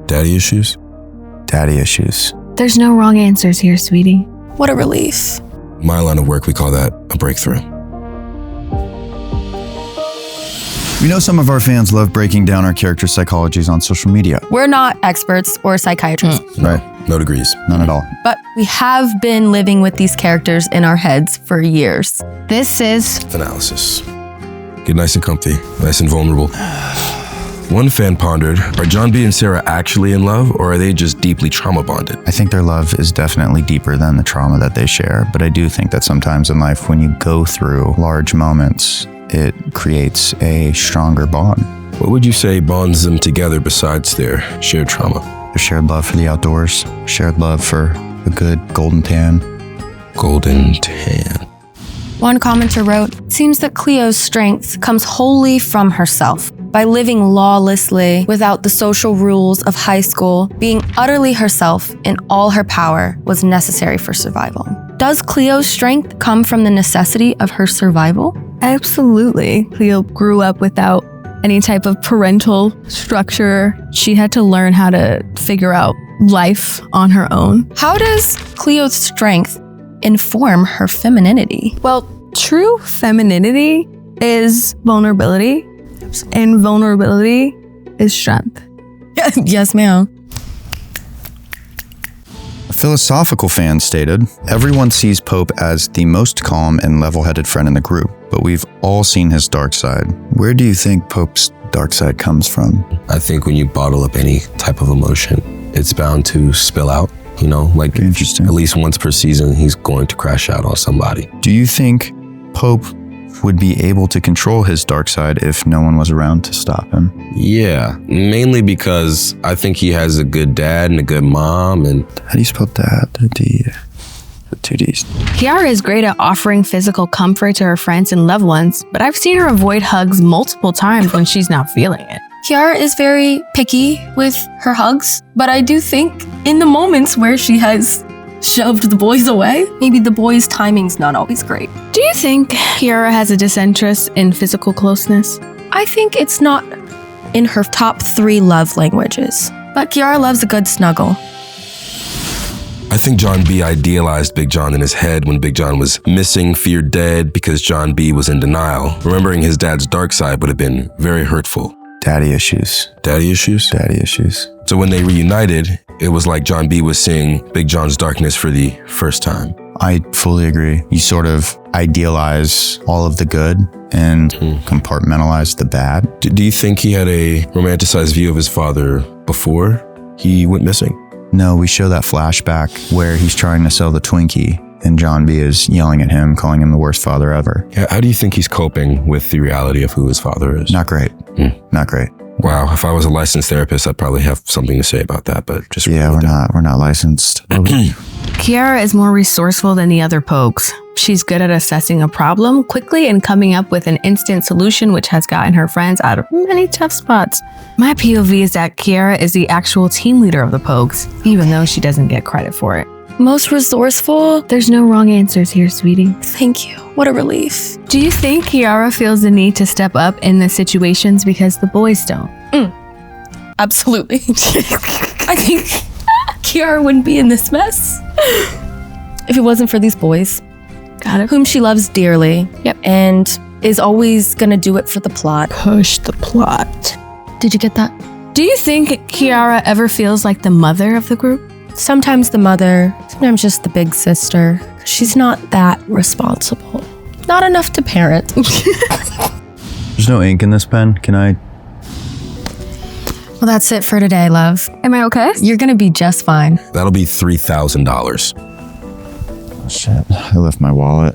Daddy issues? Daddy issues. There's no wrong answers here, sweetie. What a relief. My line of work, we call that a breakthrough. We know some of our fans love breaking down our character psychologies on social media. We're not experts or psychiatrists, Right. No degrees. None at all. but we have been living with these characters in our heads for years. This is Analysis. Get nice and comfy, nice and vulnerable. One fan pondered, are John B and Sarah actually in love, or are they just deeply trauma bonded? I think their love is definitely deeper than the trauma that they share, but I do think that sometimes in life when you go through large moments, it creates a stronger bond. What would you say bonds them together besides their shared trauma? Their shared love for the outdoors, shared love for a good golden tan. Golden tan. One commenter wrote, "It seems that Cleo's strength comes wholly from herself. By living lawlessly without the social rules of high school, being utterly herself in all her power was necessary for survival." Does Cleo's strength come from the necessity of her survival? absolutely. Cleo grew up without any type of parental structure. She had to learn how to figure out life on her own. How does Cleo's strength inform her femininity? Well, true femininity is vulnerability, and vulnerability is strength. Yes, ma'am. A philosophical fan stated, everyone sees Pope as the most calm and level-headed friend in the group, but we've all seen his dark side. Where do you think Pope's dark side comes from? I think when you bottle up any type of emotion, it's bound to spill out. You know, like Interesting. at least once per season, he's going to crash out on somebody. Do you think Pope would be able to control his dark side if no one was around to stop him? Yeah, mainly because I think he has a good dad and a good mom, and How do you spell that? The D, the two Ds. Kiara is great at offering physical comfort to her friends and loved ones, but I've seen her avoid hugs multiple times when she's not feeling it. Kiara is very picky with her hugs, but I do think in the moments where she has shoved the boys away, maybe the boys' timing's not always great. Do you think Kiara has a disinterest in physical closeness? I think it's not in her top 3 love languages, but Kiara loves a good snuggle. I think John B idealized Big John in his head when Big John was missing, feared dead, because John B was in denial. Remembering his dad's dark side would have been very hurtful. Daddy issues. Daddy issues? Daddy issues. So when they reunited, it was like John B was seeing Big John's darkness for the first time. I fully agree. You sort of idealize all of the good and compartmentalize the bad. Do you think he had a romanticized view of his father before he went missing? No, we show that flashback where he's trying to sell the Twinkie and John B is yelling at him, calling him the worst father ever. Yeah, how do you think he's coping with the reality of who his father is? Not great. Not great. Wow, if I was a licensed therapist, I'd probably have something to say about that, but just Yeah, we're not licensed. Kiara is more resourceful than the other Pokes. She's good at assessing a problem quickly and coming up with an instant solution, which has gotten her friends out of many tough spots. My POV is that Kiara is the actual team leader of the Pokes, even though she doesn't get credit for it. Most resourceful? There's no wrong answers here, sweetie. Thank you. What a relief. Do you think Kiara feels the need to step up in the situations because the boys don't? Absolutely. I think Kiara wouldn't be in this mess if it wasn't for these boys. Got it. Whom she loves dearly. Yep. And is always gonna do it for the plot. Push the plot. Did you get that? Do you think Kiara ever feels like the mother of the group? Sometimes the mother, sometimes just the big sister. She's not that responsible. Not enough to parent. There's no ink in this pen. Can I? Well, that's it for today, love. Am I okay? You're gonna be just fine. That'll be $3,000. Oh, shit. I left my wallet.